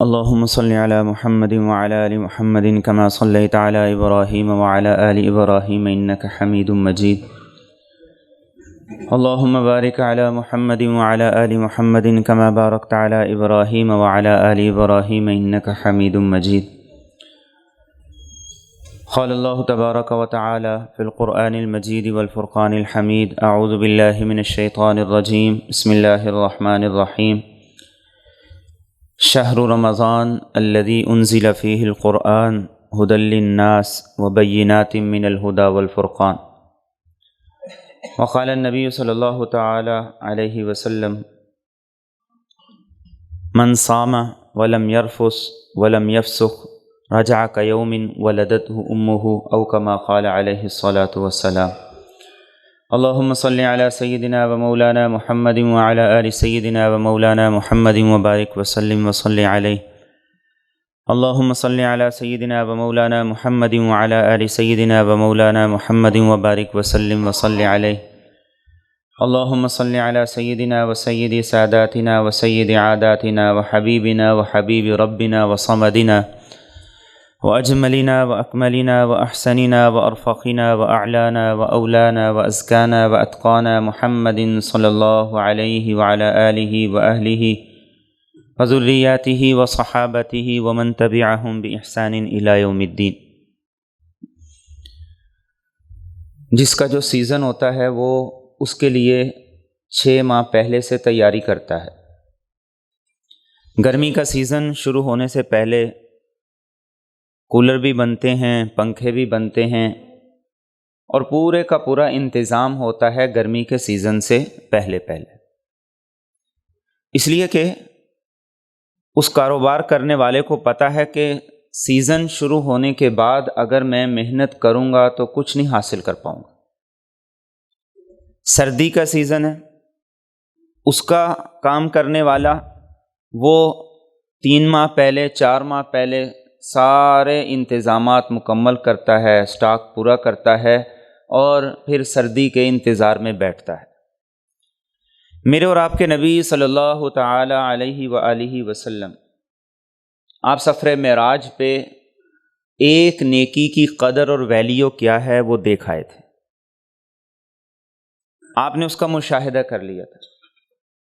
اللهم صل على محمد وعلى آل محمد كما صليت على إبراهيم وعلى آل إبراهيم إنك حميد مجيد. اللهم بارك على محمد وعلى آل محمد كما باركت على إبراهيم وعلى آل إبراهيم إنك حميد مجيد. قال الله تبارك وتعالى في القرآن المجيد والفرقان الحميد: أعوذ بالله من الشيطان الرجيم. بسم الله الرحمن الرحيم. شهر رمضان الذي أنزل فيه القرآن هدى للناس وبينات من الهدى والفرقان. وقال النبي صلى الله تعالى عليه وسلم: من صام ولم يرفث ولم يفسق رجع كيوم ولدته أمه، أو كما قال عليه الصلاة والسلام. اللهم صل على سيدنا ومولانا محمد وعلى آل سيدنا ومولانا محمد وبارك وسلم وصل عليه. اللهم صل على سيدنا ومولانا محمد وعلى آل سيدنا ومولانا محمد وبارك وسلم وصل عليه. اللهم صل على سيدنا وسيد ساداتنا وسيد عاداتنا وحبيبنا وحبيب ربنا وصمدنا وأجملنا وأكملنا وأحسننا وأرفقنا وأعلانا وأولانا وأزكانا وأتقانا محمد صلى الله عليه وعلى آله وأهله وذرياته وصحابته ومن تبعهم بإحسان إلى يوم الدين. جس کا جو سیزن ہوتا ہے وہ اس کے لیے 6 ماہ پہلے سے تیاری کرتا ہے. گرمی کا سیزن شروع ہونے سے پہلے کولر بھی بنتے ہیں، پنکھے بھی بنتے ہیں، اور پورے کا پورا انتظام ہوتا ہے گرمی کے سیزن سے پہلے. اس لیے کہ اس کاروبار کرنے والے کو پتہ ہے کہ سیزن شروع ہونے کے بعد اگر میں محنت کروں گا تو کچھ نہیں حاصل کر پاؤں گا. سردی کا سیزن ہے، اس کا کام کرنے والا وہ 3 ماہ پہلے 4 ماہ پہلے سارے انتظامات مکمل کرتا ہے، سٹاک پورا کرتا ہے، اور پھر سردی کے انتظار میں بیٹھتا ہے. میرے اور آپ کے نبی صلی اللہ تعالی علیہ وآلہ وسلم آپ سفر معراج پہ ایک نیکی کی قدر اور ویلیو کیا ہے وہ دیکھائے تھے. آپ نے اس کا مشاہدہ کر لیا تھا.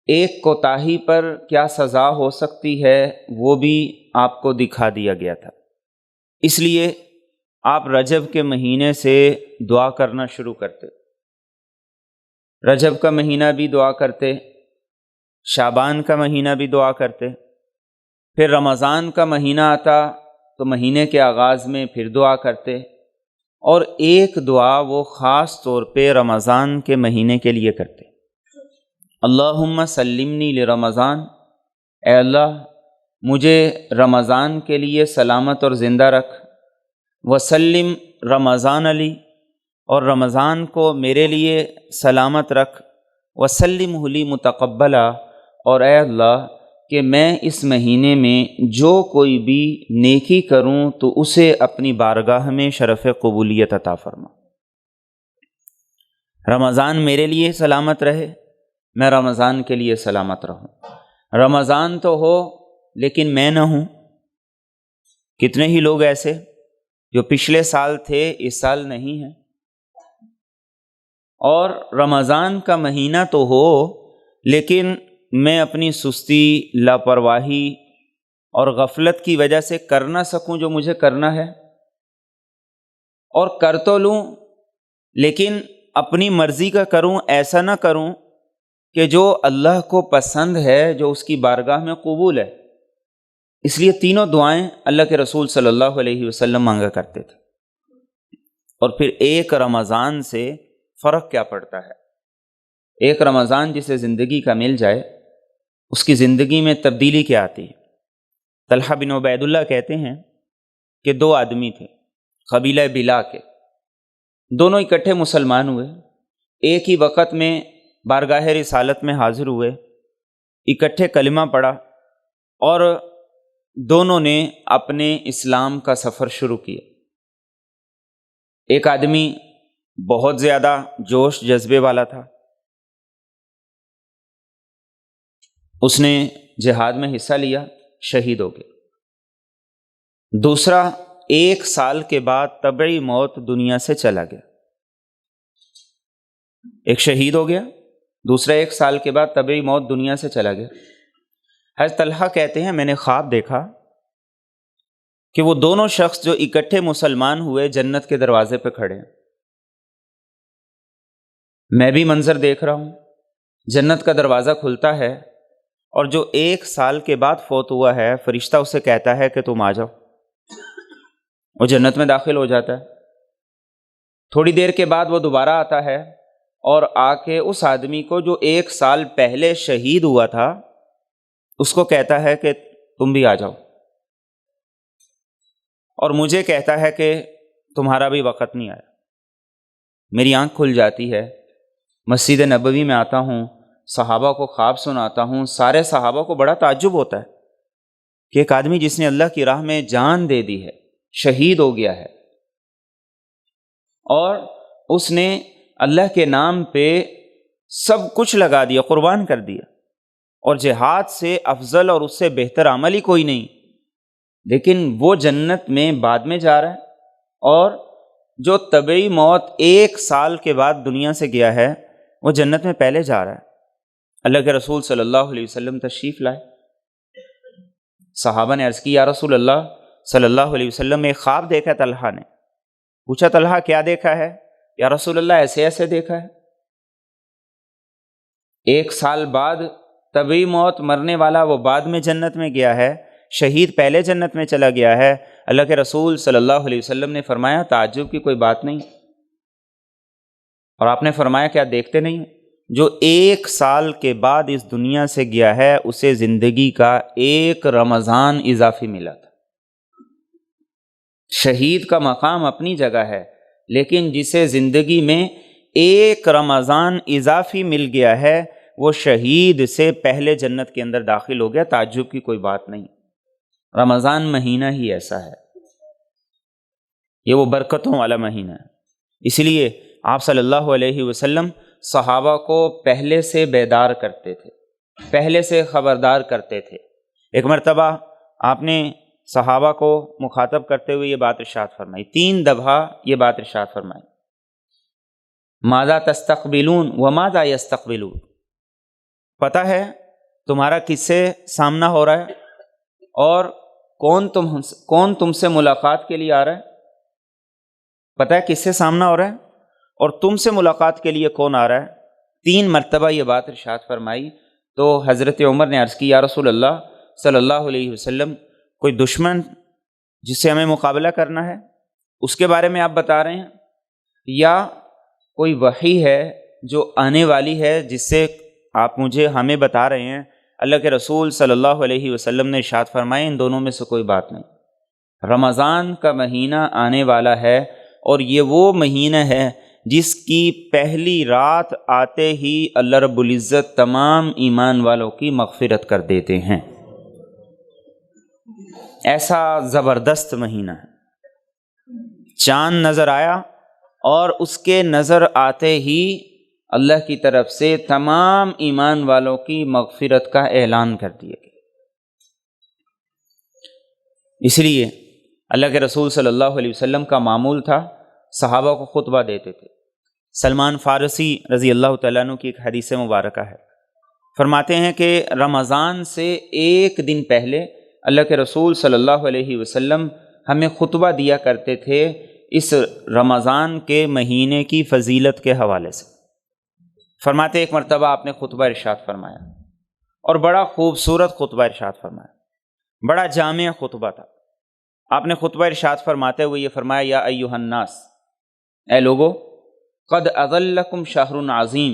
ایک کوتاہی پر کیا سزا ہو سکتی ہے وہ بھی آپ کو دکھا دیا گیا تھا. اس لیے آپ رجب کے مہینے سے دعا کرنا شروع کرتے. رجب کا مہینہ بھی دعا کرتے، شعبان کا مہینہ بھی دعا کرتے، پھر رمضان کا مہینہ آتا تو مہینے کے آغاز میں پھر دعا کرتے، اور ایک دعا وہ خاص طور پہ رمضان کے مہینے کے لیے کرتے: اللہم سلمنی لرمضان، اے اللہ مجھے رمضان کے لیے سلامت اور زندہ رکھ. وسلم رمضان علی، اور رمضان کو میرے لیے سلامت رکھ. وسلم لی متقبلا، اور اے اللہ کہ میں اس مہینے میں جو کوئی بھی نیکی کروں تو اسے اپنی بارگاہ میں شرف قبولیت عطا فرما. رمضان میرے لیے سلامت رہے، میں رمضان کے لیے سلامت رہوں. رمضان تو ہو لیکن میں نہ ہوں. کتنے ہی لوگ ایسے جو پچھلے سال تھے اس سال نہیں ہیں، اور رمضان کا مہینہ تو ہو لیکن میں اپنی سستی، لاپرواہی اور غفلت کی وجہ سے کر نہ سکوں جو مجھے کرنا ہے، اور کر تو لوں لیکن اپنی مرضی کا کروں، ایسا نہ کروں کہ جو اللہ کو پسند ہے، جو اس کی بارگاہ میں قبول ہے. اس لیے تینوں دعائیں اللہ کے رسول صلی اللہ علیہ وسلم مانگا کرتے تھے. اور پھر ایک رمضان سے فرق کیا پڑتا ہے. ایک رمضان جسے زندگی کا مل جائے اس کی زندگی میں تبدیلی کیا آتی ہے. طلحہ بن عبید اللہ کہتے ہیں کہ 2 آدمی تھے قبیلہ بلا کے، دونوں اکٹھے مسلمان ہوئے، ایک ہی وقت میں بارگاہ رسالت میں حاضر ہوئے، اکٹھے کلمہ پڑھا، اور دونوں نے اپنے اسلام کا سفر شروع کیا. ایک آدمی بہت زیادہ جوش جذبے والا تھا، اس نے جہاد میں حصہ لیا، شہید ہو گیا. دوسرا 1 سال کے بعد طبعی موت دنیا سے چلا گیا، ایک شہید ہو گیا، دوسرا 1 سال کے بعد طبعی موت دنیا سے چلا گیا۔ حضرت طلحہ کہتے ہیں میں نے خواب دیکھا کہ وہ دونوں شخص جو اکٹھے مسلمان ہوئے جنت کے دروازے پہ کھڑے ہیں، میں بھی منظر دیکھ رہا ہوں، جنت کا دروازہ کھلتا ہے اور جو 1 سال کے بعد فوت ہوا ہے فرشتہ اسے کہتا ہے کہ تم آ جاؤ، وہ جنت میں داخل ہو جاتا ہے۔ تھوڑی دیر کے بعد وہ دوبارہ آتا ہے اور آ کے اس آدمی کو جو 1 سال پہلے شہید ہوا تھا اس کو کہتا ہے کہ تم بھی آ جاؤ، اور مجھے کہتا ہے کہ تمہارا بھی وقت نہیں آیا۔ میری آنکھ کھل جاتی ہے، مسجد نبوی میں آتا ہوں، صحابہ کو خواب سناتا ہوں، سارے صحابہ کو بڑا تعجب ہوتا ہے کہ ایک آدمی جس نے اللہ کی راہ میں جان دے دی ہے، شہید ہو گیا ہے، اور اس نے اللہ کے نام پہ سب کچھ لگا دیا، قربان کر دیا، اور جہاد سے افضل اور اس سے بہتر عمل ہی کوئی نہیں، لیکن وہ جنت میں بعد میں جا رہا ہے، اور جو طبعی موت 1 سال کے بعد دنیا سے گیا ہے وہ جنت میں پہلے جا رہا ہے۔ اللہ کے رسول صلی اللہ علیہ وسلم تشریف لائے، صحابہ نے عرض کی یا رسول اللہ صلی اللہ علیہ وسلم ایک خواب دیکھا طلحہ نے۔ پوچھا طلحہ کیا دیکھا ہے؟ یا رسول اللہ ایسے ایسے دیکھا ہے۔ 1 سال بعد طبعی موت مرنے والا وہ بعد میں جنت میں گیا ہے، شہید پہلے جنت میں چلا گیا ہے۔ اللہ کے رسول صلی اللہ علیہ وسلم نے فرمایا تعجب کی کوئی بات نہیں، اور آپ نے فرمایا کیا دیکھتے نہیں جو 1 سال کے بعد اس دنیا سے گیا ہے اسے زندگی کا 1 رمضان اضافی ملا تھا۔ شہید کا مقام اپنی جگہ ہے، لیکن جسے زندگی میں 1 رمضان اضافی مل گیا ہے وہ شہید سے پہلے جنت کے اندر داخل ہو گیا، تعجب کی کوئی بات نہیں۔ رمضان مہینہ ہی ایسا ہے، یہ وہ برکتوں والا مہینہ ہے، اس لیے آپ صلی اللہ علیہ وسلم صحابہ کو پہلے سے بیدار کرتے تھے، پہلے سے خبردار کرتے تھے۔ ایک مرتبہ آپ نے صحابہ کو مخاطب کرتے ہوئے یہ بات ارشاد فرمائی، 3 دفعہ یہ بات ارشاد فرمائی، ماذا تستقبلون وماذا یستقبلون، پتہ ہے تمہارا کس سے سامنا ہو رہا ہے اور کون تم سے ملاقات کے لیے آ رہا ہے، پتہ ہے کس سے سامنا ہو رہا ہے اور تم سے ملاقات کے لیے کون آ رہا ہے۔ 3 مرتبہ یہ بات ارشاد فرمائی تو حضرت عمر نے عرض کی یا رسول اللہ صلی اللہ علیہ وسلم کوئی دشمن جس سے ہمیں مقابلہ کرنا ہے اس کے بارے میں آپ بتا رہے ہیں، یا کوئی وحی ہے جو آنے والی ہے جس سے آپ ہمیں بتا رہے ہیں؟ اللہ کے رسول صلی اللہ علیہ وسلم نے ارشاد فرمائے ان دونوں میں سے کوئی بات نہیں۔ رمضان کا مہینہ آنے والا ہے اور یہ وہ مہینہ ہے جس کی پہلی رات آتے ہی اللہ رب العزت تمام ایمان والوں کی مغفرت کر دیتے ہیں۔ ایسا زبردست مہینہ ہے، چاند نظر آیا اور اس کے نظر آتے ہی اللہ کی طرف سے تمام ایمان والوں کی مغفرت کا اعلان کر دیا گیا۔ اس لیے اللہ کے رسول صلی اللہ علیہ وسلم کا معمول تھا صحابہ کو خطبہ دیتے تھے۔ سلمان فارسی رضی اللہ تعالیٰ عنہ کی ایک حدیث مبارکہ ہے، فرماتے ہیں کہ رمضان سے 1 دن پہلے اللہ کے رسول صلی اللہ علیہ وسلم ہمیں خطبہ دیا کرتے تھے اس رمضان کے مہینے کی فضیلت کے حوالے سے۔ فرماتے ایک مرتبہ آپ نے خطبہ ارشاد فرمایا اور بڑا خوبصورت خطبہ ارشاد فرمایا، بڑا جامع خطبہ تھا۔ آپ نے خطبہ ارشاد فرماتے ہوئے یہ فرمایا یا ایھا الناس، اے لوگو، قد اظلکم شہر عظیم،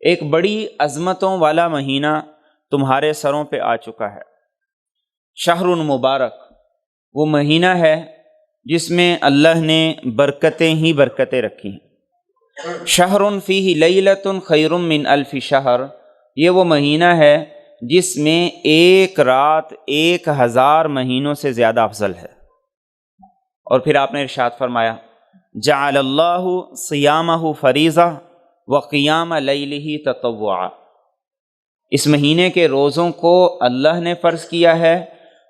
ایک بڑی عظمتوں والا مہینہ تمہارے سروں پہ آ چکا ہے۔ شہر مبارک، وہ مہینہ ہے جس میں اللہ نے برکتیں ہی برکتیں رکھی ہیں۔ شہر فیہ لیلۃ خیر من الف شہر، یہ وہ مہینہ ہے جس میں 1 رات 1000 مہینوں سے زیادہ افضل ہے۔ اور پھر آپ نے ارشاد فرمایا جعل اللہ صیامہ فریضہ وقیام لیلہ تطوعا، اس مہینے کے روزوں کو اللہ نے فرض کیا ہے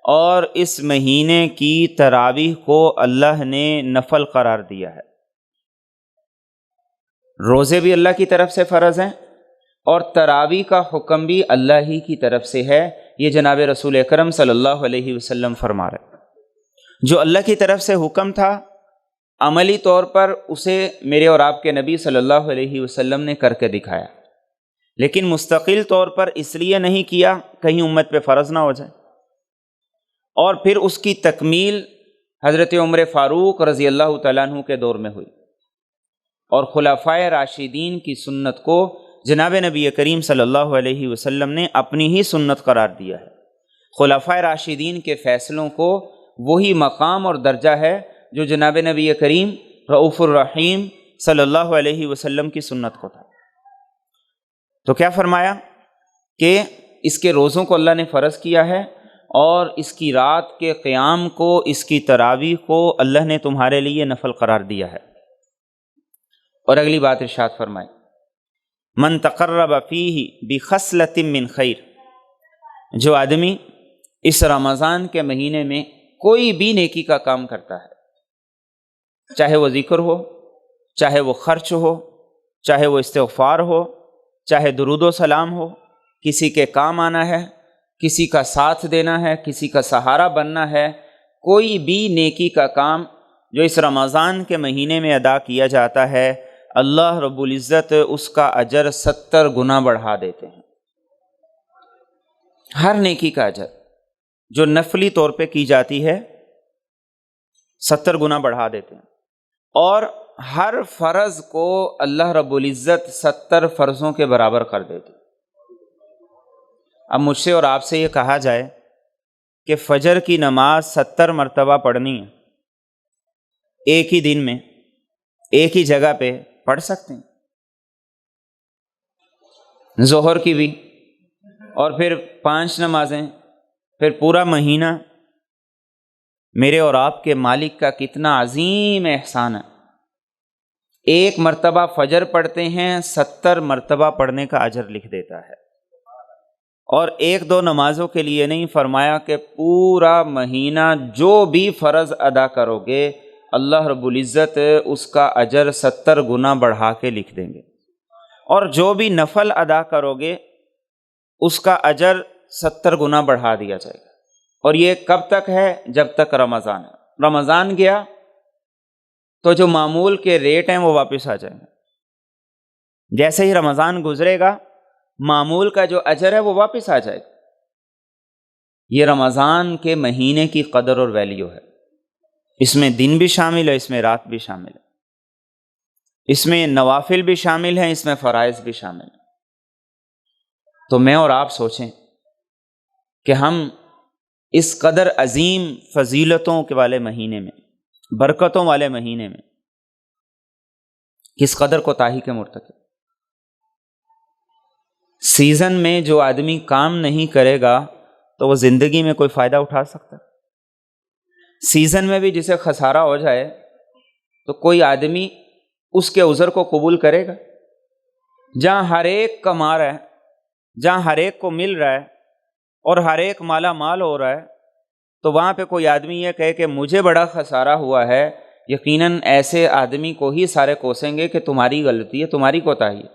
اور اس مہینے کی تراویح کو اللہ نے نفل قرار دیا ہے۔ روزے بھی اللہ کی طرف سے فرض ہیں اور تراویح کا حکم بھی اللہ ہی کی طرف سے ہے، یہ جناب رسول اکرم صلی اللہ علیہ وسلم فرما رہے ہیں۔ جو اللہ کی طرف سے حکم تھا عملی طور پر اسے میرے اور آپ کے نبی صلی اللہ علیہ وسلم نے کر کے دکھایا، لیکن مستقل طور پر اس لیے نہیں کیا کہیں امت پہ فرض نہ ہو جائے۔ اور پھر اس کی تکمیل حضرت عمر فاروق رضی اللہ تعالیٰ عنہ کے دور میں ہوئی، اور خلفائے راشدین کی سنت کو جناب نبی کریم صلی اللہ علیہ وسلم نے اپنی ہی سنت قرار دیا ہے۔ خلفائے راشدین کے فیصلوں کو وہی مقام اور درجہ ہے جو جناب نبی کریم رؤوف الرحیم صلی اللہ علیہ وسلم کی سنت کو تھا۔ تو کیا فرمایا کہ اس کے روزوں کو اللہ نے فرض کیا ہے، اور اس کی رات کے قیام کو، اس کی تراویح کو اللہ نے تمہارے لیے نفل قرار دیا ہے۔ اور اگلی بات ارشاد فرمائے، من تقرب فیہ بخصلۃ من خیر، جو آدمی اس رمضان کے مہینے میں کوئی بھی نیکی کا کام کرتا ہے، چاہے وہ ذکر ہو، چاہے وہ خرچ ہو، چاہے وہ استغفار ہو، چاہے درود و سلام ہو، کسی کے کام آنا ہے، کسی کا ساتھ دینا ہے، کسی کا سہارا بننا ہے، کوئی بھی نیکی کا کام جو اس رمضان کے مہینے میں ادا کیا جاتا ہے، اللہ رب العزت اس کا اجر 70 گنا بڑھا دیتے ہیں۔ ہر نیکی کا اجر جو نفلی طور پہ کی جاتی ہے 70 گنا بڑھا دیتے ہیں، اور ہر فرض کو اللہ رب العزت 70 فرضوں کے برابر کر دیتے ہیں۔ اب مجھ سے اور آپ سے یہ کہا جائے کہ فجر کی نماز 70 مرتبہ پڑھنی ہے، ایک ہی دن میں ایک ہی جگہ پہ پڑھ سکتے ہیں، ظہر کی بھی، اور پھر 5 نمازیں، پھر پورا مہینہ۔ میرے اور آپ کے مالک کا کتنا عظیم احسان ہے، ایک مرتبہ فجر پڑھتے ہیں 70 مرتبہ پڑھنے کا اجر لکھ دیتا ہے۔ اور ایک دو نمازوں کے لیے نہیں، فرمایا کہ پورا مہینہ جو بھی فرض ادا کرو گے اللہ رب العزت اس کا اجر 70 گنا بڑھا کے لکھ دیں گے، اور جو بھی نفل ادا کرو گے اس کا اجر 70 گنا بڑھا دیا جائے گا۔ اور یہ کب تک ہے؟ جب تک رمضان ہے۔ رمضان گیا تو جو معمول کے ریٹ ہیں وہ واپس آ جائیں گے، جیسے ہی رمضان گزرے گا معمول کا جو اجر ہے وہ واپس آ جائے گا۔ یہ رمضان کے مہینے کی قدر اور ویلیو ہے، اس میں دن بھی شامل ہے، اس میں رات بھی شامل ہے، اس میں نوافل بھی شامل ہیں، اس میں فرائض بھی شامل ہیں۔ تو میں اور آپ سوچیں کہ ہم اس قدر عظیم فضیلتوں کے والے مہینے میں، برکتوں والے مہینے میں کس قدر کوتاہی کے مرتکب۔ سیزن میں جو آدمی کام نہیں کرے گا تو وہ زندگی میں کوئی فائدہ اٹھا سکتا؟ سیزن میں بھی جسے خسارہ ہو جائے تو کوئی آدمی اس کے عذر کو قبول کرے گا؟ جہاں ہر ایک کما رہا ہے، جہاں ہر ایک کو مل رہا ہے اور ہر ایک مالا مال ہو رہا ہے، تو وہاں پہ کوئی آدمی یہ کہے کہ مجھے بڑا خسارہ ہوا ہے، یقیناً ایسے آدمی کو ہی سارے کوسیں گے کہ تمہاری غلطی ہے، تمہاری کوتاہی ہے،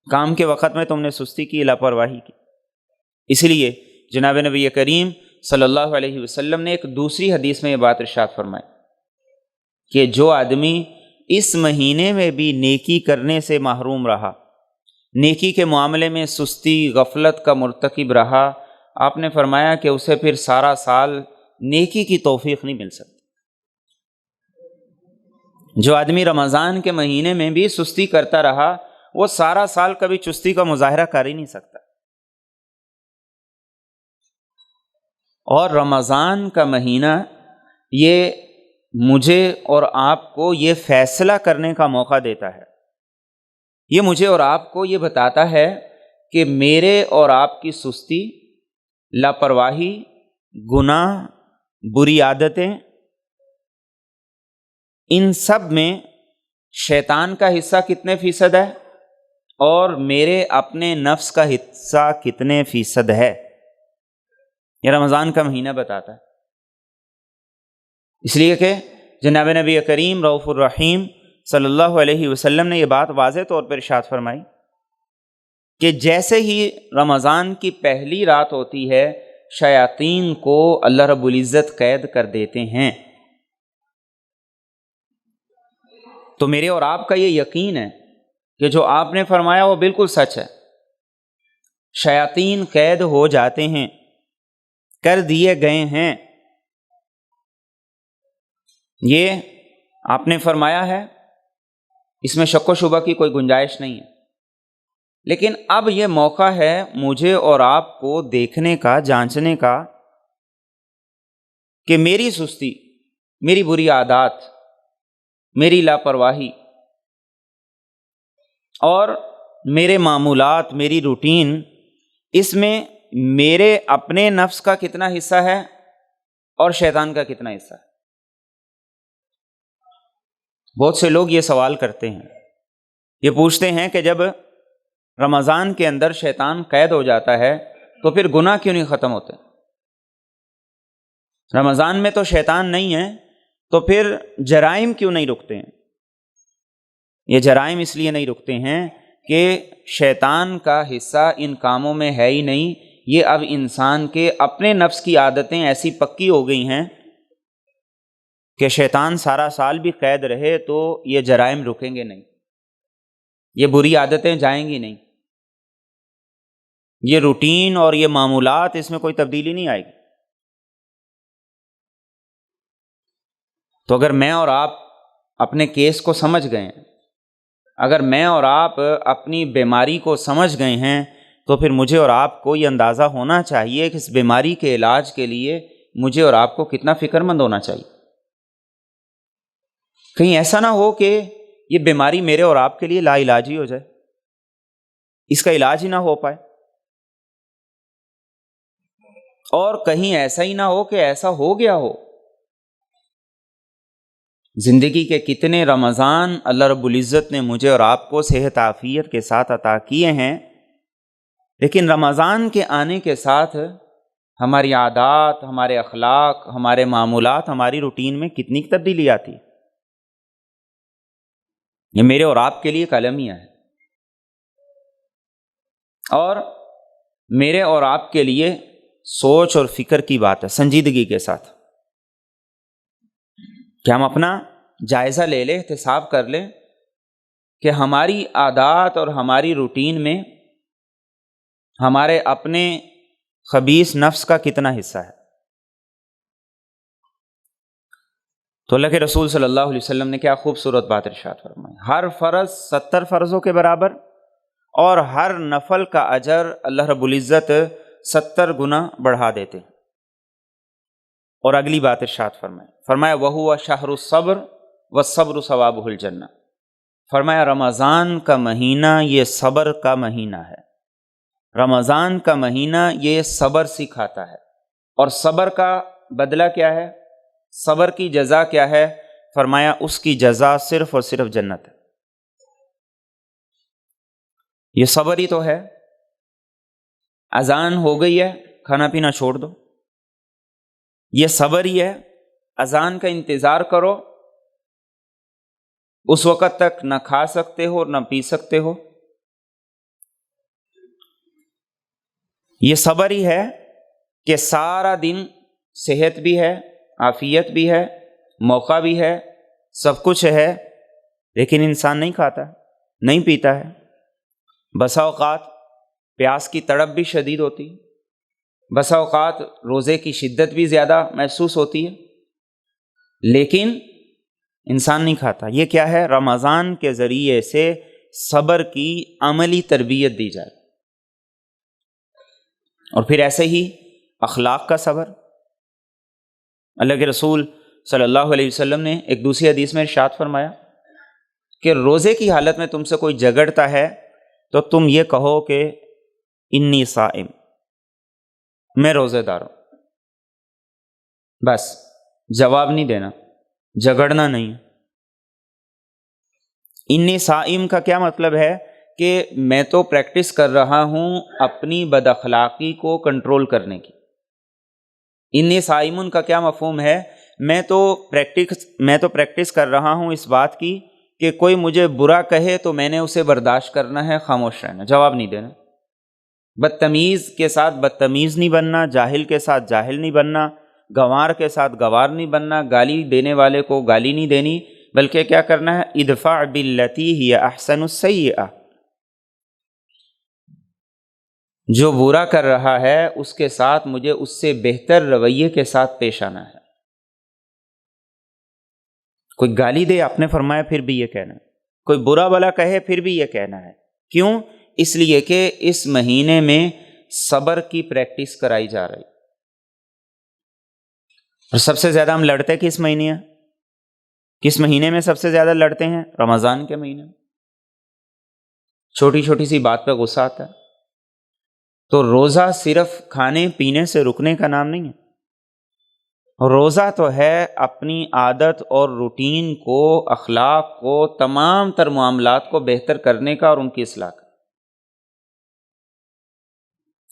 کام کے وقت میں تم نے سستی کی، لاپرواہی کی۔ اس لیے جناب نبی کریم صلی اللہ علیہ وسلم نے ایک دوسری حدیث میں یہ بات ارشاد فرمائی کہ جو آدمی اس مہینے میں بھی نیکی کرنے سے محروم رہا، نیکی کے معاملے میں سستی غفلت کا مرتکب رہا، آپ نے فرمایا کہ اسے پھر سارا سال نیکی کی توفیق نہیں مل سکتی۔ جو آدمی رمضان کے مہینے میں بھی سستی کرتا رہا وہ سارا سال کبھی چستی کا مظاہرہ کر ہی نہیں سکتا۔ اور رمضان کا مہینہ یہ مجھے اور آپ کو یہ فیصلہ کرنے کا موقع دیتا ہے، یہ مجھے اور آپ کو یہ بتاتا ہے کہ میرے اور آپ کی سستی، لاپرواہی، گناہ، بری عادتیں، ان سب میں شیطان کا حصہ کتنے فیصد ہے اور میرے اپنے نفس کا حصہ کتنے فیصد ہے۔ یہ رمضان کا مہینہ بتاتا ہے، اس لیے کہ جناب نبی کریم رؤوف الرحیم صلی اللہ علیہ وسلم نے یہ بات واضح طور پر ارشاد فرمائی کہ جیسے ہی رمضان کی پہلی رات ہوتی ہے شیاطین کو اللہ رب العزت قید کر دیتے ہیں۔ تو میرے اور آپ کا یہ یقین ہے کہ جو آپ نے فرمایا وہ بالکل سچ ہے، شیاطین قید ہو جاتے ہیں، کر دیے گئے ہیں، یہ آپ نے فرمایا ہے، اس میں شک و شبہ کی کوئی گنجائش نہیں ہے۔ لیکن اب یہ موقع ہے مجھے اور آپ کو دیکھنے کا، جانچنے کا کہ میری سستی، میری بری عادات، میری لاپرواہی اور میرے معمولات، میری روٹین، اس میں میرے اپنے نفس کا کتنا حصہ ہے اور شیطان کا کتنا حصہ ہے۔ بہت سے لوگ یہ سوال کرتے ہیں، یہ پوچھتے ہیں کہ جب رمضان کے اندر شیطان قید ہو جاتا ہے تو پھر گناہ کیوں نہیں ختم ہوتے؟ رمضان میں تو شیطان نہیں ہے تو پھر جرائم کیوں نہیں رکتے ہیں؟ یہ جرائم اس لیے نہیں رکتے ہیں کہ شیطان کا حصہ ان کاموں میں ہے ہی نہیں، یہ اب انسان کے اپنے نفس کی عادتیں ایسی پکی ہو گئی ہیں کہ شیطان سارا سال بھی قید رہے تو یہ جرائم رکیں گے نہیں، یہ بری عادتیں جائیں گی نہیں، یہ روٹین اور یہ معمولات، اس میں کوئی تبدیلی نہیں آئے گی۔ تو اگر میں اور آپ اپنے کیس کو سمجھ گئے ہیں، اگر میں اور آپ اپنی بیماری کو سمجھ گئے ہیں، تو پھر مجھے اور آپ کو یہ اندازہ ہونا چاہیے کہ اس بیماری کے علاج کے لیے مجھے اور آپ کو کتنا فکر مند ہونا چاہیے۔ کہیں ایسا نہ ہو کہ یہ بیماری میرے اور آپ کے لیے لا علاج ہی ہو جائے، اس کا علاج ہی نہ ہو پائے، اور کہیں ایسا ہی نہ ہو کہ ایسا ہو گیا ہو۔ زندگی کے کتنے رمضان اللہ رب العزت نے مجھے اور آپ کو صحت عافیت کے ساتھ عطا کیے ہیں، لیکن رمضان کے آنے کے ساتھ ہماری عادات، ہمارے اخلاق، ہمارے معمولات، ہماری روٹین میں کتنی تبدیلی آتی ہے۔ یہ میرے اور آپ کے لیے ایک المیہ ہے، اور میرے اور آپ کے لیے سوچ اور فکر کی بات ہے، سنجیدگی کے ساتھ کہ ہم اپنا جائزہ لے لیں، احتساب کر لیں کہ ہماری عادات اور ہماری روٹین میں ہمارے اپنے خبیث نفس کا کتنا حصہ ہے۔ تو اللہ کے رسول صلی اللہ علیہ وسلم نے کیا خوبصورت بات ارشاد فرمائی، ہر فرض 70 فرضوں کے برابر، اور ہر نفل کا اجر اللہ رب العزت 70 گنا بڑھا دیتے۔ اور اگلی بات ارشاد فرمایا وَهُوَ شَهْرُ الصَّبْرِ وَالصَّبْرُ ثَوَابُهُ الْجَنَّةُ، فرمایا رمضان کا مہینہ یہ صبر کا مہینہ ہے، رمضان کا مہینہ یہ صبر سکھاتا ہے، اور صبر کا بدلہ کیا ہے، صبر کی جزا کیا ہے؟ فرمایا اس کی جزا صرف اور صرف جنت ہے۔ یہ صبر ہی تو ہے۔ اذان ہو گئی ہے، کھانا پینا چھوڑ دو، یہ صبر ہی ہے۔ اذان کا انتظار کرو، اس وقت تک نہ کھا سکتے ہو اور نہ پی سکتے ہو، یہ صبر ہی ہے کہ سارا دن صحت بھی ہے، عافیت بھی ہے، موقع بھی ہے، سب کچھ ہے، لیکن انسان نہیں کھاتا، نہیں پیتا ہے۔ بسا اوقات پیاس کی تڑپ بھی شدید ہوتی ہے، بسا اوقات روزے کی شدت بھی زیادہ محسوس ہوتی ہے، لیکن انسان نہیں کھاتا۔ یہ کیا ہے؟ رمضان کے ذریعے سے صبر کی عملی تربیت دی جائے۔ اور پھر ایسے ہی اخلاق کا صبر، اللہ کے رسول صلی اللہ علیہ وسلم نے ایک دوسری حدیث میں ارشاد فرمایا کہ روزے کی حالت میں تم سے کوئی جھگڑتا ہے تو تم یہ کہو کہ انی صائم، میں روزے دار ہوں، بس جواب نہیں دینا، جھگڑنا نہیں۔ انی صائم کا کیا مطلب ہے کہ میں تو پریکٹس کر رہا ہوں اپنی بد اخلاقی کو کنٹرول کرنے کی، انی صائمن کا کیا مفہوم ہے؟ میں تو پریکٹس کر رہا ہوں اس بات کی کہ کوئی مجھے برا کہے تو میں نے اسے برداشت کرنا ہے، خاموش رہنا، جواب نہیں دینا، بدتمیز کے ساتھ بدتمیز نہیں بننا، جاہل کے ساتھ جاہل نہیں بننا، گنوار کے ساتھ گنوار نہیں بننا، گالی دینے والے کو گالی نہیں دینی، بلکہ کیا کرنا ہے؟ ادفع باللتی ہی احسن السیئہ، جو برا کر رہا ہے اس کے ساتھ مجھے اس سے بہتر رویے کے ساتھ پیش آنا ہے۔ کوئی گالی دے، آپ نے فرمایا، پھر بھی یہ کہنا ہے، کوئی برا بلا کہے پھر بھی یہ کہنا ہے۔ کیوں؟ اس لیے کہ اس مہینے میں صبر کی پریکٹس کرائی جا رہی۔ اور سب سے زیادہ ہم لڑتے کس مہینے میں سب سے زیادہ لڑتے ہیں؟ رمضان کے مہینے میں۔ چھوٹی چھوٹی سی بات پہ غصہ آتا ہے۔ تو روزہ صرف کھانے پینے سے رکنے کا نام نہیں ہے، روزہ تو ہے اپنی عادت اور روٹین کو، اخلاق کو، تمام تر معاملات کو بہتر کرنے کا اور ان کی اصلاح کا،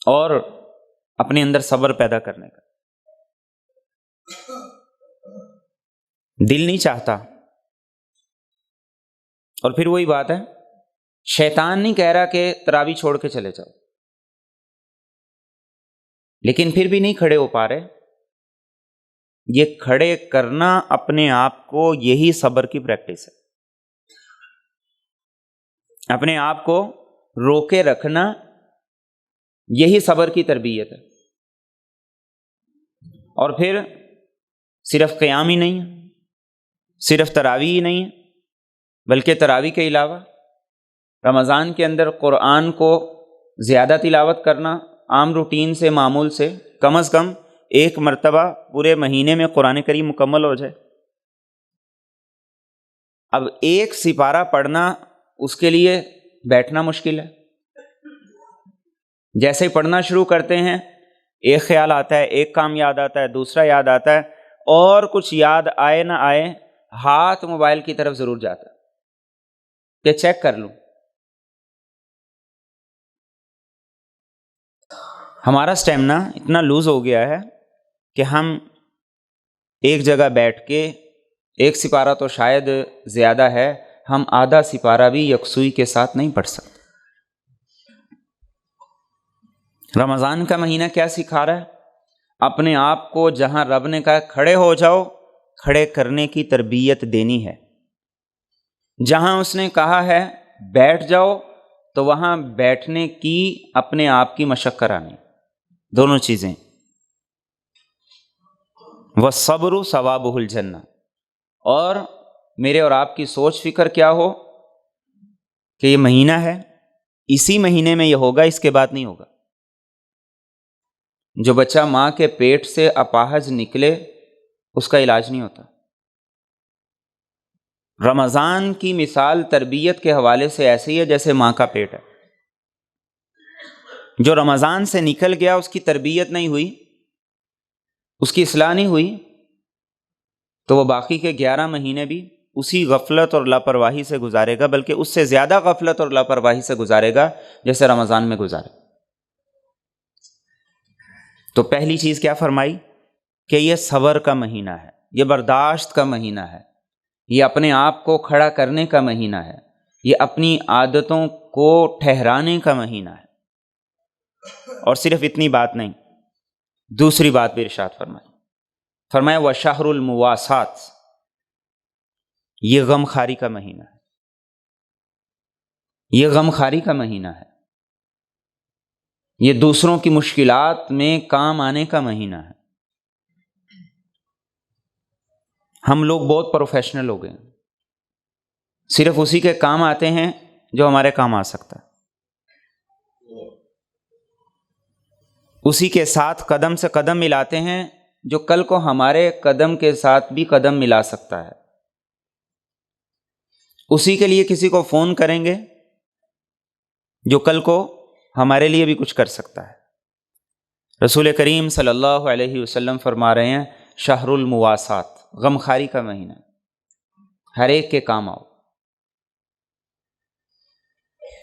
اور اپنے اندر صبر پیدا کرنے کا۔ دل نہیں چاہتا، اور پھر وہی بات ہے، شیطان نہیں کہہ رہا کہ تراویح چھوڑ کے چلے جاؤ، لیکن پھر بھی نہیں کھڑے ہو پا رہے۔ یہ کھڑے کرنا اپنے آپ کو، یہی صبر کی پریکٹس ہے۔ اپنے آپ کو روکے رکھنا، یہی صبر کی تربیت ہے۔ اور پھر صرف قیام ہی نہیں ہے، صرف تراویح ہی نہیں ہے، بلکہ تراویح کے علاوہ رمضان کے اندر قرآن کو زیادہ تلاوت کرنا، عام روٹین سے، معمول سے کم از کم ایک مرتبہ پورے مہینے میں قرآن کریم مکمل ہو جائے۔ اب ایک سپارہ پڑھنا، اس کے لیے بیٹھنا مشکل ہے۔ جیسے ہی پڑھنا شروع کرتے ہیں، ایک خیال آتا ہے، ایک کام یاد آتا ہے، دوسرا یاد آتا ہے، اور کچھ یاد آئے نہ آئے، ہاتھ موبائل کی طرف ضرور جاتا ہے کہ چیک کر لوں۔ ہمارا سٹیمنا اتنا لوز ہو گیا ہے کہ ہم ایک جگہ بیٹھ کے، ایک سپارہ تو شاید زیادہ ہے، ہم آدھا سپارہ بھی یکسوئی کے ساتھ نہیں پڑھ سکتے۔ رمضان کا مہینہ کیا سکھا رہا ہے؟ اپنے آپ کو جہاں رب نے کہا کھڑے ہو جاؤ، کھڑے کرنے کی تربیت دینی ہے۔ جہاں اس نے کہا ہے بیٹھ جاؤ، تو وہاں بیٹھنے کی اپنے آپ کی مشق کرانی، دونوں چیزیں۔ وَالصَّبْرُ ثَوَابُهُ الْجَنَّہ، اور میرے اور آپ کی سوچ فکر کیا ہو کہ یہ مہینہ ہے، اسی مہینے میں یہ ہوگا، اس کے بعد نہیں ہوگا۔ جو بچہ ماں کے پیٹ سے اپاہج نکلے، اس کا علاج نہیں ہوتا۔ رمضان کی مثال تربیت کے حوالے سے ایسی ہے جیسے ماں کا پیٹ ہے۔ جو رمضان سے نکل گیا، اس کی تربیت نہیں ہوئی، اس کی اصلاح نہیں ہوئی، تو وہ باقی کے 11 مہینے بھی اسی غفلت اور لاپرواہی سے گزارے گا، بلکہ اس سے زیادہ غفلت اور لاپرواہی سے گزارے گا جیسے رمضان میں گزارے۔ تو پہلی چیز کیا فرمائی؟ کہ یہ صبر کا مہینہ ہے، یہ برداشت کا مہینہ ہے، یہ اپنے آپ کو کھڑا کرنے کا مہینہ ہے، یہ اپنی عادتوں کو ٹھہرانے کا مہینہ ہے۔ اور صرف اتنی بات نہیں، دوسری بات بھی ارشاد فرمایا وَشَهْرُ الْمُوَاسَاةِ، یہ غم خاری کا مہینہ ہے، یہ غم خاری کا مہینہ ہے، یہ دوسروں کی مشکلات میں کام آنے کا مہینہ ہے۔ ہم لوگ بہت پروفیشنل ہو گئے ہیں، صرف اسی کے کام آتے ہیں جو ہمارے کام آ سکتا ہے، اسی کے ساتھ قدم سے قدم ملاتے ہیں جو کل کو ہمارے قدم کے ساتھ بھی قدم ملا سکتا ہے، اسی کے لیے کسی کو فون کریں گے جو کل کو ہمارے لیے بھی کچھ کر سکتا ہے۔ رسول کریم صلی اللہ علیہ وسلم فرما رہے ہیں شہر المواسات، غم خاری کا مہینہ، ہر ایک کے کام آؤ،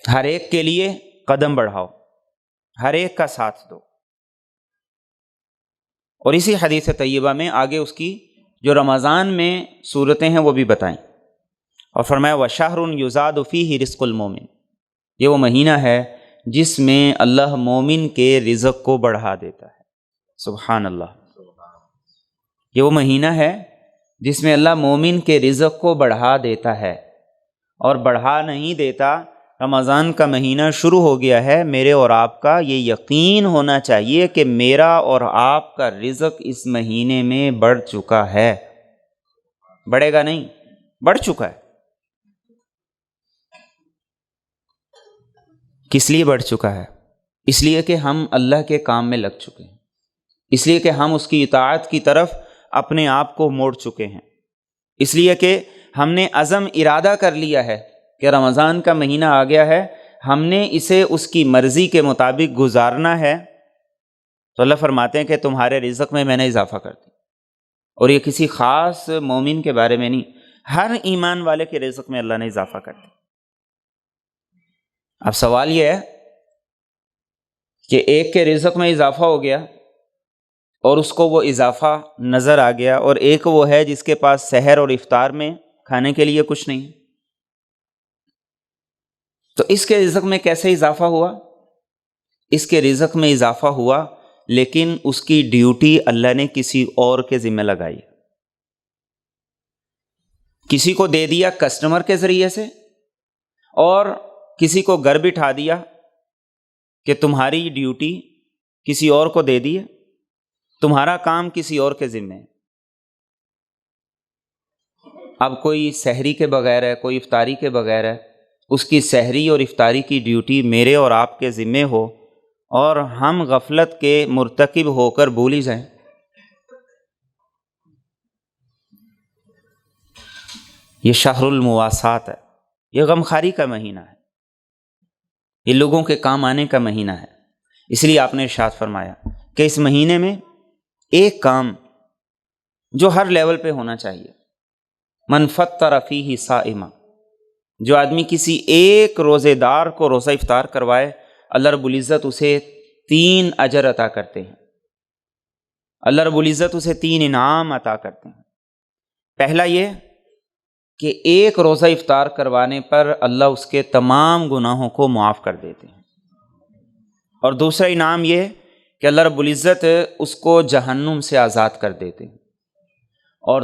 ہر ایک کے لیے قدم بڑھاؤ، ہر ایک کا ساتھ دو۔ اور اسی حدیث طیبہ میں آگے اس کی جو رمضان میں صورتیں ہیں وہ بھی بتائیں، اور فرمایا وَشَهْرٌ يُزَادُ فِيهِ رِزْقُ الْمُؤْمِنِ، یہ وہ مہینہ ہے جس میں اللہ مومن کے رزق کو بڑھا دیتا ہے۔ سبحان اللہ، یہ وہ مہینہ ہے جس میں اللہ مومن کے رزق کو بڑھا دیتا ہے، اور بڑھا نہیں دیتا۔ رمضان کا مہینہ شروع ہو گیا ہے، میرے اور آپ کا یہ یقین ہونا چاہیے کہ میرا اور آپ کا رزق اس مہینے میں بڑھ چکا ہے، بڑھے گا نہیں، بڑھ چکا ہے۔ کس لیے بڑھ چکا ہے؟ اس لیے کہ ہم اللہ کے کام میں لگ چکے ہیں، اس لیے کہ ہم اس کی اطاعت کی طرف اپنے آپ کو موڑ چکے ہیں، اس لیے کہ ہم نے عزم ارادہ کر لیا ہے کہ رمضان کا مہینہ آ گیا ہے، ہم نے اسے اس کی مرضی کے مطابق گزارنا ہے، تو اللہ فرماتے ہیں کہ تمہارے رزق میں میں نے اضافہ کر دیا۔ اور یہ کسی خاص مومن کے بارے میں نہیں، ہر ایمان والے کے رزق میں اللہ نے اضافہ کر دیا۔ اب سوال یہ ہے کہ ایک کے رزق میں اضافہ ہو گیا اور اس کو وہ اضافہ نظر آ گیا، اور ایک وہ ہے جس کے پاس سحر اور افطار میں کھانے کے لیے کچھ نہیں، تو اس کے رزق میں کیسے اضافہ ہوا؟ اس کے رزق میں اضافہ ہوا، لیکن اس کی ڈیوٹی اللہ نے کسی اور کے ذمہ لگائی، کسی کو دے دیا کسٹمر کے ذریعے سے، اور کسی کو گھر بٹھا دیا کہ تمہاری ڈیوٹی کسی اور کو دے دی ہے، تمہارا کام کسی اور کے ذمہ ہے۔ اب کوئی سحری کے بغیر ہے، کوئی افطاری کے بغیر ہے، اس کی سحری اور افطاری کی ڈیوٹی میرے اور آپ کے ذمہ ہو، اور ہم غفلت کے مرتکب ہو کر بھول ہی جائیں۔ یہ شہر المواسات ہے، یہ غمخواری کا مہینہ ہے، یہ لوگوں کے کام آنے کا مہینہ ہے۔ اس لیے آپ نے ارشاد فرمایا کہ اس مہینے میں ایک کام جو ہر لیول پہ ہونا چاہیے، من فطر فیہ صائما، جو آدمی کسی ایک روزے دار کو روزہ افطار کروائے، اللہ رب العزت اسے 3 اجر عطا کرتے ہیں، اللہ رب العزت اسے 3 انعام عطا کرتے ہیں۔ پہلا یہ کہ ایک روزہ افطار کروانے پر اللہ اس کے تمام گناہوں کو معاف کر دیتے ہیں، اور دوسرا انعام یہ کہ اللہ رب العزت اس کو جہنم سے آزاد کر دیتے ہیں، اور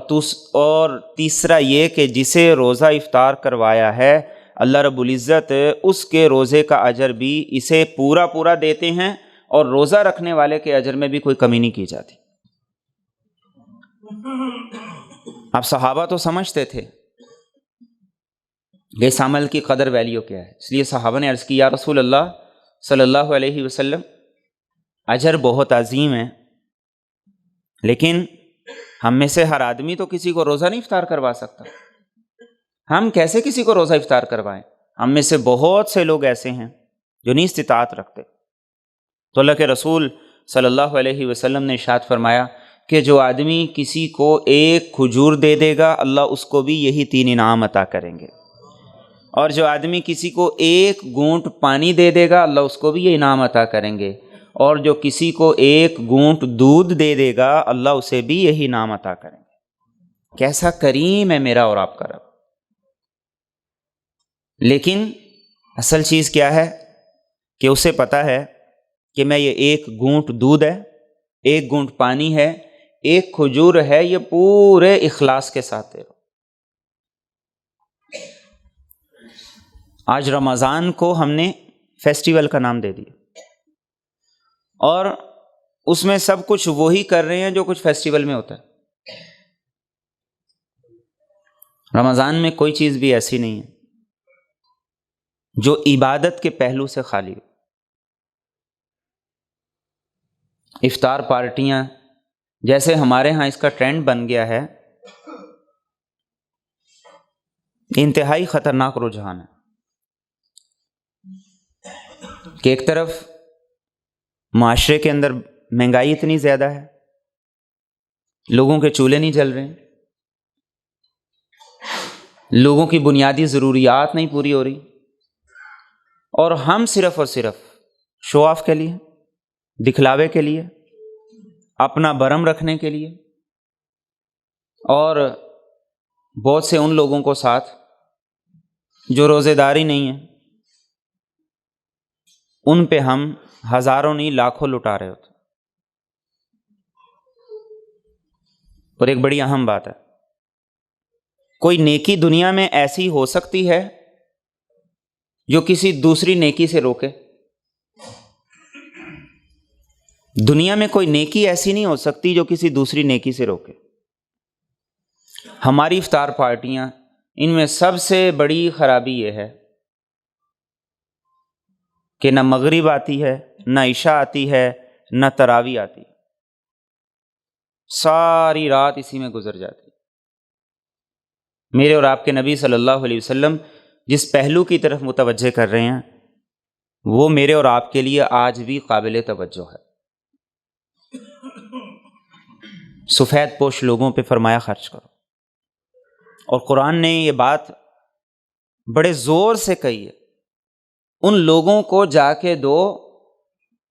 تیسرا یہ کہ جسے روزہ افطار کروایا ہے اللہ رب العزت اس کے روزے کا اجر بھی اسے پورا دیتے ہیں، اور روزہ رکھنے والے کے اجر میں بھی کوئی کمی نہیں کی جاتی۔ اب صحابہ تو سمجھتے تھے کہ اس عمل کی قدر ویلیو کیا ہے، اس لیے صحابہ نے عرض کی یا رسول اللہ صلی اللہ علیہ وسلم، اجر بہت عظیم ہے، لیکن ہم میں سے ہر آدمی تو کسی کو روزہ نہیں افطار کروا سکتا، ہم کیسے کسی کو روزہ افطار کروائیں؟ ہم میں سے بہت سے لوگ ایسے ہیں جو نہیں استطاعت رکھتے۔ تو اللہ کے رسول صلی اللہ علیہ وسلم نے ارشاد فرمایا کہ جو آدمی کسی کو ایک کھجور دے دے گا اللہ اس کو بھی یہی 3 انعام عطا کریں گے، اور جو آدمی کسی کو ایک گھونٹ پانی دے دے گا اللہ اس کو بھی یہ انعام عطا کریں گے، اور جو کسی کو ایک گھونٹ دودھ دے دے گا اللہ اسے بھی یہی انعام عطا کریں گے۔ کیسا کریم ہے میرا اور آپ کا رب! لیکن اصل چیز کیا ہے کہ اسے پتہ ہے کہ میں یہ ایک گھونٹ دودھ ہے، ایک گھونٹ پانی ہے، ایک کھجور ہے، یہ پورے اخلاص کے ساتھ دے رہا ہوں۔ آج رمضان کو ہم نے فیسٹیول کا نام دے دیا، اور اس میں سب کچھ وہی کر رہے ہیں جو کچھ فیسٹیول میں ہوتا ہے۔ رمضان میں کوئی چیز بھی ایسی نہیں ہے جو عبادت کے پہلو سے خالی ہو۔ افطار پارٹیاں جیسے ہمارے ہاں اس کا ٹرینڈ بن گیا ہے، انتہائی خطرناک رجحان ہے کہ ایک طرف معاشرے کے اندر مہنگائی اتنی زیادہ ہے، لوگوں کے چولہے نہیں جل رہے، لوگوں کی بنیادی ضروریات نہیں پوری ہو رہی، اور ہم صرف اور صرف شو آف کے لیے، دکھلاوے کے لیے اپنا برم رکھنے کے لیے، اور بہت سے ان لوگوں کو ساتھ جو روزے داری نہیں ہیں، ان پہ ہم ہزاروں نہیں لاکھوں لٹا رہے ہوتے۔ اور ایک بڑی اہم بات ہے، کوئی نیکی دنیا میں ایسی ہو سکتی ہے جو کسی دوسری نیکی سے روکے؟ دنیا میں کوئی نیکی ایسی نہیں ہو سکتی جو کسی دوسری نیکی سے روکے۔ ہماری افطار پارٹیاں، ان میں سب سے بڑی خرابی یہ ہے کہ نہ مغرب آتی ہے، نہ عشاء آتی ہے، نہ تراویح آتی ہے، ساری رات اسی میں گزر جاتی ہے۔ میرے اور آپ کے نبی صلی اللہ علیہ وسلم جس پہلو کی طرف متوجہ کر رہے ہیں وہ میرے اور آپ کے لیے آج بھی قابل توجہ ہے۔ سفید پوش لوگوں پہ فرمایا خرچ کرو، اور قرآن نے یہ بات بڑے زور سے کہی ہے، ان لوگوں کو جا کے دو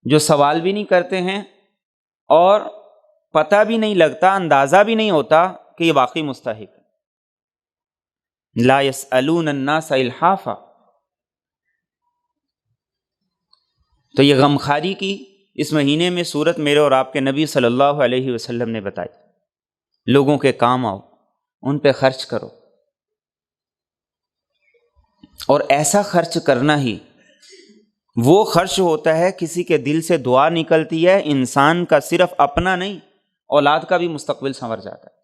جو سوال بھی نہیں کرتے ہیں اور پتہ بھی نہیں لگتا، اندازہ بھی نہیں ہوتا کہ یہ واقعی مستحق ہے۔ لا يسألون الناس الحافا۔ تو یہ غمخواری کی اس مہینے میں صورت میرے اور آپ کے نبی صلی اللہ علیہ وسلم نے بتائی۔ لوگوں کے کام آؤ، ان پہ خرچ کرو، اور ایسا خرچ کرنا ہی وہ خرچ ہوتا ہے کسی کے دل سے دعا نکلتی ہے، انسان کا صرف اپنا نہیں، اولاد کا بھی مستقبل سنور جاتا ہے۔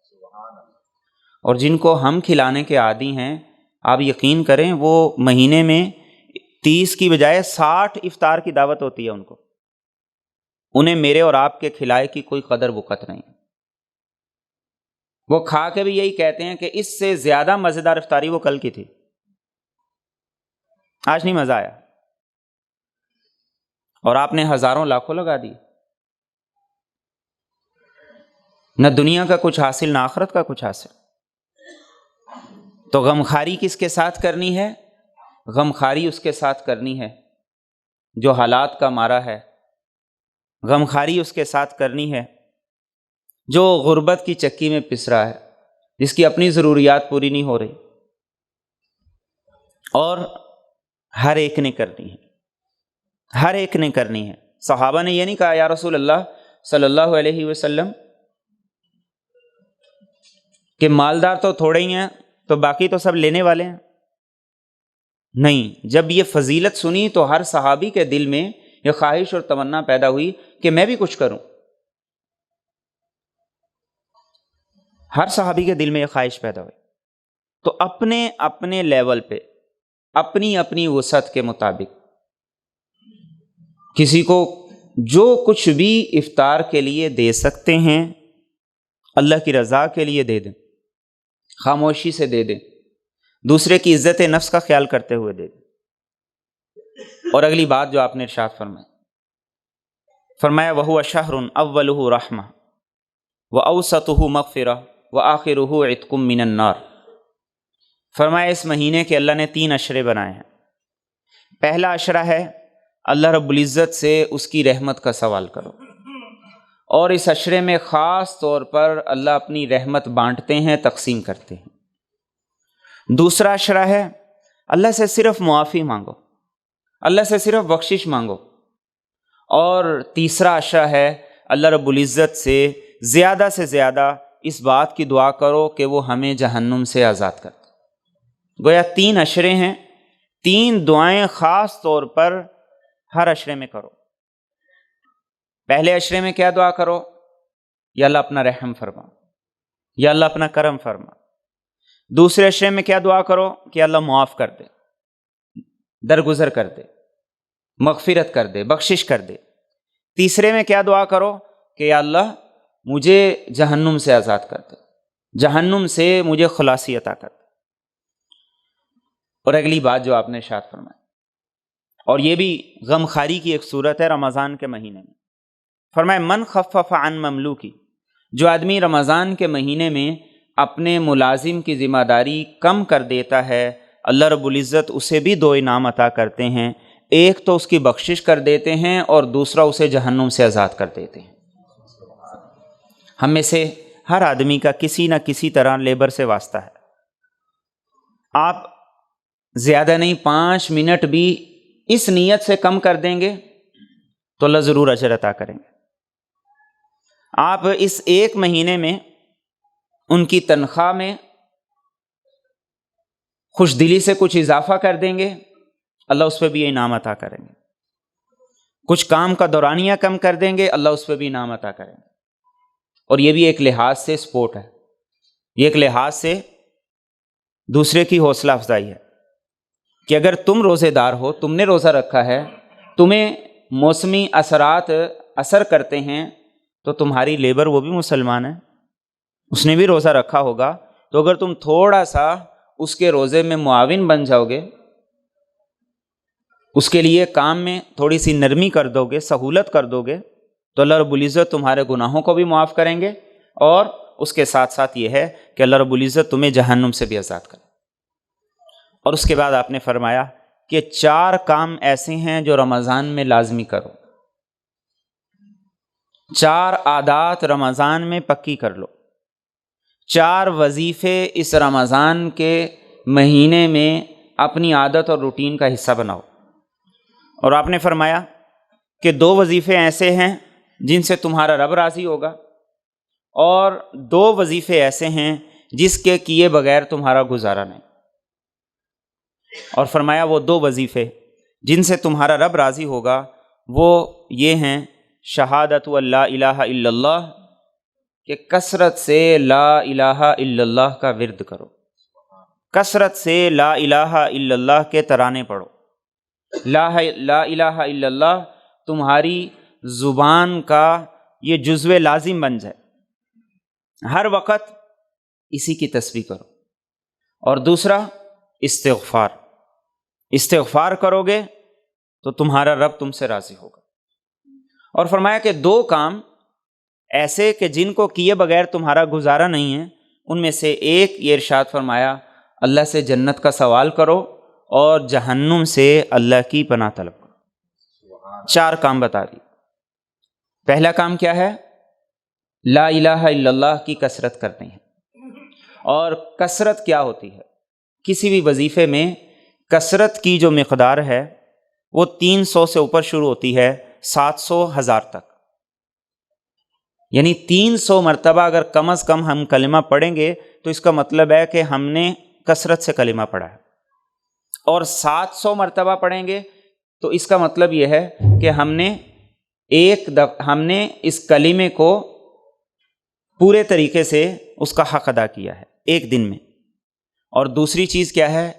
اور جن کو ہم کھلانے کے عادی ہیں، آپ یقین کریں وہ مہینے میں 30 کی بجائے 60 افطار کی دعوت ہوتی ہے ان کو، انہیں میرے اور آپ کے کھلائے کی کوئی قدر وقت نہیں۔ وہ کھا کے بھی یہی کہتے ہیں کہ اس سے زیادہ مزیدار افطاری وہ کل کی تھی، آج نہیں مزہ آیا، اور آپ نے ہزاروں لاکھوں لگا دی، نہ دنیا کا کچھ حاصل نہ آخرت کا کچھ حاصل۔ تو غمخواری کس کے ساتھ کرنی ہے؟ غمخواری اس کے ساتھ کرنی ہے جو حالات کا مارا ہے، غمخواری اس کے ساتھ کرنی ہے جو غربت کی چکی میں پس رہا ہے، جس کی اپنی ضروریات پوری نہیں ہو رہی، اور ہر ایک نے کرنی ہے، ہر ایک نے کرنی ہے۔ صحابہ نے یہ نہیں کہا یا رسول اللہ صلی اللہ علیہ وسلم کہ مالدار تو تھوڑے ہی ہیں تو باقی تو سب لینے والے ہیں، نہیں، جب یہ فضیلت سنی تو ہر صحابی کے دل میں یہ خواہش اور تمنا پیدا ہوئی کہ میں بھی کچھ کروں۔ ہر صحابی کے دل میں یہ خواہش پیدا ہوئی۔ تو اپنے اپنے لیول پہ، اپنی اپنی وسعت کے مطابق کسی کو جو کچھ بھی افطار کے لیے دے سکتے ہیں، اللہ کی رضا کے لیے دے دیں، خاموشی سے دے دیں، دوسرے کی عزت نفس کا خیال کرتے ہوئے دے دیں۔ اور اگلی بات جو آپ نے ارشاد فرمایا وَهُوَ شَهْرٌ أَوَّلُهُ رَحْمَةٌ وَأَوْسَطُهُ مَغْفِرَةٌ وَآخِرُهُ عِتْقٌ مِّنَ النَّارِ۔ فرمایا اس مہینے کے اللہ نے 3 عشرے بنائے ہیں۔ پہلا عشرہ ہے اللہ رب العزت سے اس کی رحمت کا سوال کرو، اور اس عشرے میں خاص طور پر اللہ اپنی رحمت بانٹتے ہیں، تقسیم کرتے ہیں۔ دوسرا عشرہ ہے اللہ سے صرف معافی مانگو، اللہ سے صرف بخشش مانگو، اور تیسرا عشرہ ہے اللہ رب العزت سے زیادہ اس بات کی دعا کرو کہ وہ ہمیں جہنم سے آزاد کر دے۔ گویا 3 عشرے ہیں، 3 دعائیں خاص طور پر ہر عشرے میں کرو۔ پہلے عشرے میں کیا دعا کرو؟ یا اللہ اپنا رحم فرما، یا اللہ اپنا کرم فرما۔ دوسرے عشرے میں کیا دعا کرو؟ کہ اللہ معاف کر دے، درگزر کر دے، مغفرت کر دے، بخشش کر دے۔ تیسرے میں کیا دعا کرو؟ کہ یا اللہ مجھے جہنم سے آزاد کر دے، جہنم سے مجھے خلاصی عطا کر دے۔ اور اگلی بات جو آپ نے ارشاد فرمائی، اور یہ بھی غمخواری کی ایک صورت ہے رمضان کے مہینے میں، فرمائے من خفف عن مملوکی، جو آدمی رمضان کے مہینے میں اپنے ملازم کی ذمہ داری کم کر دیتا ہے، اللہ رب العزت اسے بھی 2 انعام عطا کرتے ہیں، ایک تو اس کی بخشش کر دیتے ہیں اور دوسرا اسے جہنم سے آزاد کر دیتے ہیں۔ ہم میں سے ہر آدمی کا کسی نہ کسی طرح لیبر سے واسطہ ہے. آپ زیادہ نہیں 5 منٹ بھی اس نیت سے کم کر دیں گے تو اللہ ضرور اجر عطا کریں گے. آپ اس 1 مہینے میں ان کی تنخواہ میں خوش دلی سے کچھ اضافہ کر دیں گے، اللہ اس پہ بھی انعام عطا کریں گے. کچھ کام کا دورانیہ کم کر دیں گے، اللہ اس پہ بھی انعام عطا کریں گے. اور یہ بھی ایک لحاظ سے سپورٹ ہے، یہ ایک لحاظ سے دوسرے کی حوصلہ افزائی ہے کہ اگر تم روزے دار ہو، تم نے روزہ رکھا ہے، تمہیں موسمی اثرات اثر کرتے ہیں، تو تمہاری لیبر وہ بھی مسلمان ہے، اس نے بھی روزہ رکھا ہوگا، تو اگر تم تھوڑا سا اس کے روزے میں معاون بن جاؤ گے، اس کے لیے کام میں تھوڑی سی نرمی کر دو گے، سہولت کر دو گے، تو اللہ رب العزت تمہارے گناہوں کو بھی معاف کریں گے، اور اس کے ساتھ ساتھ یہ ہے کہ اللہ رب العزت تمہیں جہنم سے بھی آزاد کرے. اور اس کے بعد آپ نے فرمایا کہ 4 کام ایسے ہیں جو رمضان میں لازمی کرو، 4 عادات رمضان میں پکی کر لو، 4 وظیفے اس رمضان کے مہینے میں اپنی عادت اور روٹین کا حصہ بناؤ. اور آپ نے فرمایا کہ 2 وظیفے ایسے ہیں جن سے تمہارا رب راضی ہوگا، اور 2 وظیفے ایسے ہیں جس کے کیے بغیر تمہارا گزارا نہیں. اور فرمایا وہ 2 وظیفے جن سے تمہارا رب راضی ہوگا وہ یہ ہیں، شہادت اللہ الہ الا اللہ، کہ کثرت سے لا الہ الا اللہ کا ورد کرو، کثرت سے لا الہ الا اللہ کے ترانے پڑھو. لا الہ الا اللہ تمہاری زبان کا یہ جزو لازم بن جائے، ہر وقت اسی کی تسبیح کرو. اور دوسرا استغفار کرو گے تو تمہارا رب تم سے راضی ہوگا. اور فرمایا کہ 2 کام ایسے کہ جن کو کیے بغیر تمہارا گزارا نہیں ہے، ان میں سے ایک یہ ارشاد فرمایا اللہ سے جنت کا سوال کرو اور جہنم سے اللہ کی پناہ طلب کرو. 4 کام بتا دی. پہلا کام کیا ہے؟ لا الہ الا اللہ کی کثرت کرنی ہے. اور کثرت کیا ہوتی ہے؟ کسی بھی وظیفے میں کثرت کی جو مقدار ہے وہ 300 سے اوپر شروع ہوتی ہے 700 1000 تک. یعنی 300 مرتبہ اگر کم از کم ہم کلمہ پڑھیں گے تو اس کا مطلب ہے کہ ہم نے کثرت سے کلمہ پڑھا ہے. اور 700 مرتبہ پڑھیں گے تو اس کا مطلب یہ ہے کہ ہم نے اس کلمے کو پورے طریقے سے اس کا حق ادا کیا ہے ایک دن میں. اور دوسری چیز کیا ہے؟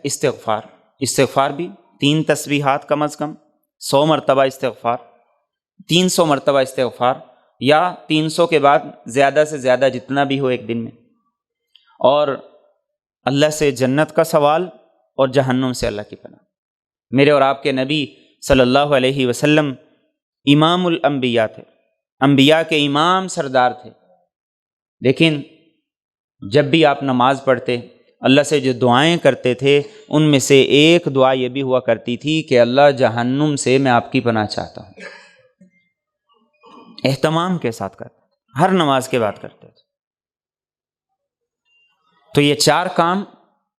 استغفار بھی 3 تسبیحات کم از کم، 100 مرتبہ استغفار، 300 مرتبہ استغفار، یا 300 کے بعد زیادہ سے زیادہ جتنا بھی ہو ایک دن میں. اور اللہ سے جنت کا سوال اور جہنم سے اللہ کی پناہ. میرے اور آپ کے نبی صلی اللہ علیہ وسلم امام الانبیاء تھے، انبیاء کے امام سردار تھے. لیکن جب بھی آپ نماز پڑھتے اللہ سے جو دعائیں کرتے تھے ان میں سے ایک دعا یہ بھی ہوا کرتی تھی کہ اللہ جہنم سے میں آپ کی پناہ چاہتا ہوں. اہتمام کے ساتھ کرتے تھے، ہر نماز کے بعد کرتے تھے. تو یہ 4 کام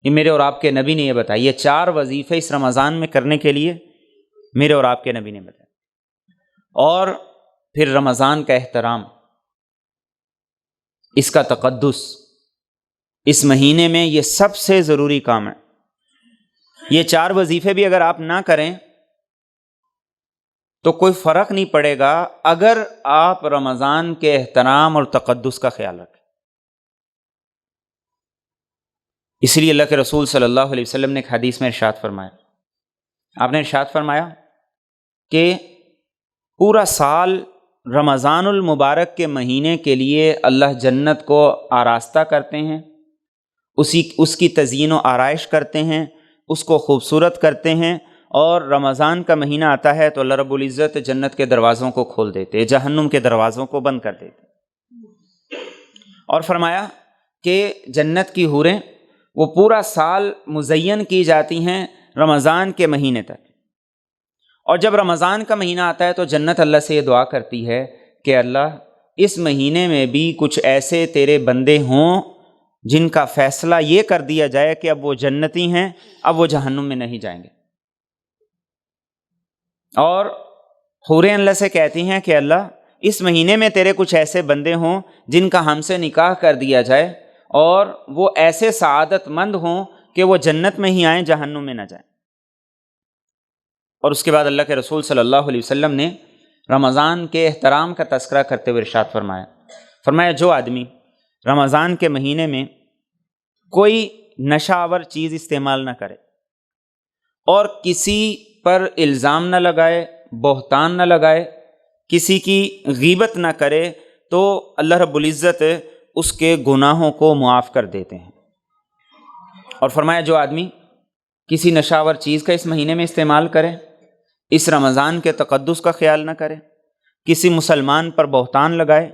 یہ میرے اور آپ کے نبی نے یہ بتایا، یہ 4 وظیفے اس رمضان میں کرنے کے لیے میرے اور آپ کے نبی نے بتایا. اور پھر رمضان کا احترام، اس کا تقدس، اس مہینے میں یہ سب سے ضروری کام ہے. یہ 4 وظیفے بھی اگر آپ نہ کریں تو کوئی فرق نہیں پڑے گا اگر آپ رمضان کے احترام اور تقدس کا خیال رکھیں. اس لیے اللہ کے رسول صلی اللہ علیہ وسلم نے ایک حدیث میں ارشاد فرمایا، آپ نے ارشاد فرمایا کہ پورا سال رمضان المبارک کے مہینے کے لیے اللہ جنت کو آراستہ کرتے ہیں، اس کی تزئین و آرائش کرتے ہیں، اس کو خوبصورت کرتے ہیں. اور رمضان کا مہینہ آتا ہے تو اللہ رب العزت جنت کے دروازوں کو کھول دیتے، جہنم کے دروازوں کو بند کر دیتے. اور فرمایا کہ جنت کی حوریں وہ پورا سال مزین کی جاتی ہیں رمضان کے مہینے تک. اور جب رمضان کا مہینہ آتا ہے تو جنت اللہ سے یہ دعا کرتی ہے کہ اللہ اس مہینے میں بھی کچھ ایسے تیرے بندے ہوں جن کا فیصلہ یہ کر دیا جائے کہ اب وہ جنتی ہیں، اب وہ جہنم میں نہیں جائیں گے۔ اور حوریں اللہ سے کہتی ہیں کہ اللہ اس مہینے میں تیرے کچھ ایسے بندے ہوں جن کا ہم سے نکاح کر دیا جائے اور وہ ایسے سعادت مند ہوں کہ وہ جنت میں ہی آئیں، جہنم میں نہ جائیں۔ اور اس کے بعد اللہ کے رسول صلی اللہ علیہ وسلم نے رمضان کے احترام کا تذکرہ کرتے ہوئے ارشاد فرمایا جو آدمی رمضان کے مہینے میں کوئی نشہ آور چیز استعمال نہ کرے اور کسی پر الزام نہ لگائے، بہتان نہ لگائے، کسی کی غیبت نہ کرے، تو اللہ رب العزت اس کے گناہوں کو معاف کر دیتے ہیں۔ اور فرمایا جو آدمی کسی نشہ آور چیز کا اس مہینے میں استعمال کرے، اس رمضان کے تقدس کا خیال نہ کرے، کسی مسلمان پر بہتان لگائے،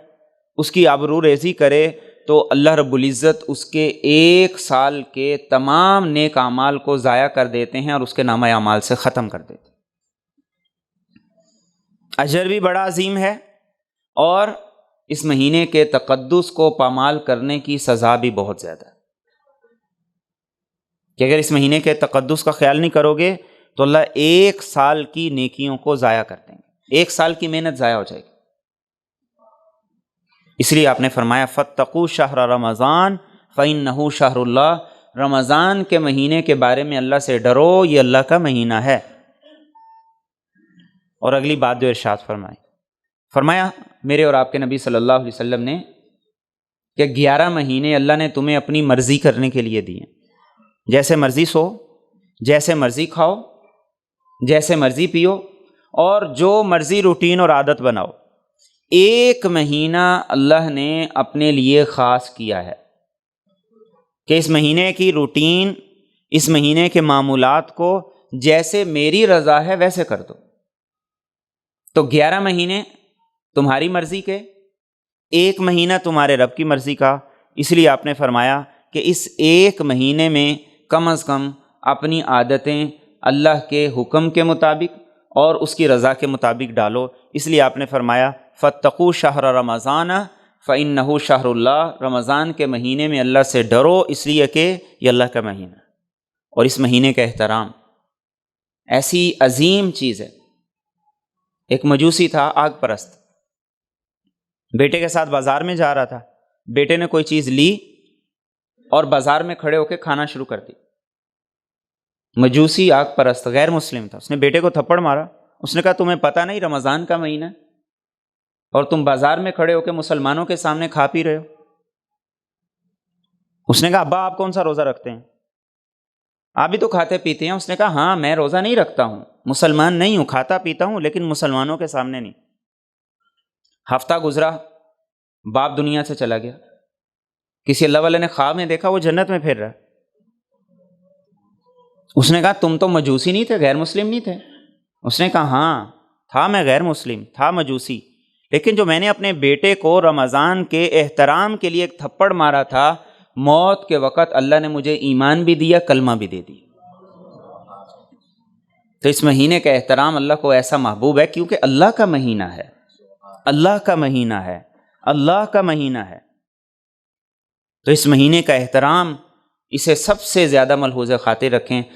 اس کی آبرو ریزی کرے، تو اللہ رب العزت اس کے 1 سال کے تمام نیک اعمال کو ضائع کر دیتے ہیں اور اس کے نامہ اعمال سے ختم کر دیتے ہیں۔ اجر بھی بڑا عظیم ہے اور اس مہینے کے تقدس کو پامال کرنے کی سزا بھی بہت زیادہ ہے کہ اگر اس مہینے کے تقدس کا خیال نہیں کرو گے تو اللہ 1 سال کی نیکیوں کو ضائع کر دیں گے، 1 سال کی محنت ضائع ہو جائے گی۔ اس لیے آپ نے فرمایا فاتقوا شہر رمضان فإنہ شہر اللہ، رمضان کے مہینے کے بارے میں اللہ سے ڈرو، یہ اللہ کا مہینہ ہے۔ اور اگلی بات جو ارشاد فرمایا میرے اور آپ کے نبی صلی اللہ علیہ وسلم نے کہ 11 مہینے اللہ نے تمہیں اپنی مرضی کرنے کے لیے دیے، جیسے مرضی سو، جیسے مرضی کھاؤ، جیسے مرضی پیو اور جو مرضی روٹین اور عادت بناؤ۔ 1 مہینہ اللہ نے اپنے لیے خاص کیا ہے کہ اس مہینے کی روٹین، اس مہینے کے معمولات کو جیسے میری رضا ہے ویسے کر دو۔ تو 11 مہینے تمہاری مرضی کے، 1 مہینہ تمہارے رب کی مرضی کا۔ اس لیے آپ نے فرمایا کہ اس 1 مہینے میں کم از کم اپنی عادتیں اللہ کے حکم کے مطابق اور اس کی رضا کے مطابق ڈالو۔ اس لیے آپ نے فرمایا فاتقوا شہر رمضان فإنہ شہر اللہ، رمضان کے مہینے میں اللہ سے ڈرو اس لیے کہ یہ اللہ کا مہینہ ہے۔ اور اس مہینے کا احترام ایسی عظیم چیز ہے۔ ایک مجوسی تھا، آگ پرست، بیٹے کے ساتھ بازار میں جا رہا تھا، بیٹے نے کوئی چیز لی اور بازار میں کھڑے ہو کے کھانا شروع کر دی۔ مجوسی آگ پرست غیر مسلم تھا، اس نے بیٹے کو تھپڑ مارا، اس نے کہا تمہیں پتہ نہیں رمضان کا مہینہ ہے اور تم بازار میں کھڑے ہو کے مسلمانوں کے سامنے کھا پی رہے ہو؟ اس نے کہا ابا آپ کون سا روزہ رکھتے ہیں؟ آپ بھی تو کھاتے پیتے ہیں۔ اس نے کہا ہاں میں روزہ نہیں رکھتا ہوں، مسلمان نہیں ہوں، کھاتا پیتا ہوں لیکن مسلمانوں کے سامنے نہیں۔ ہفتہ گزرا، باپ دنیا سے چلا گیا، کسی اللہ والے نے خواب میں دیکھا وہ جنت میں پھر رہا ہے۔ اس نے کہا تم تو مجوسی نہیں تھے، غیر مسلم نہیں تھے؟ اس نے کہا ہاں تھا، میں غیر مسلم تھا، مجوسی، لیکن جو میں نے اپنے بیٹے کو رمضان کے احترام کے لیے ایک تھپڑ مارا تھا، موت کے وقت اللہ نے مجھے ایمان بھی دیا، کلمہ بھی دے دی۔ تو اس مہینے کا احترام اللہ کو ایسا محبوب ہے کیونکہ اللہ کا مہینہ ہے، اللہ کا مہینہ ہے، اللہ کا مہینہ ہے۔ تو اس مہینے کا احترام، اسے سب سے زیادہ ملحوظ خاطر رکھیں۔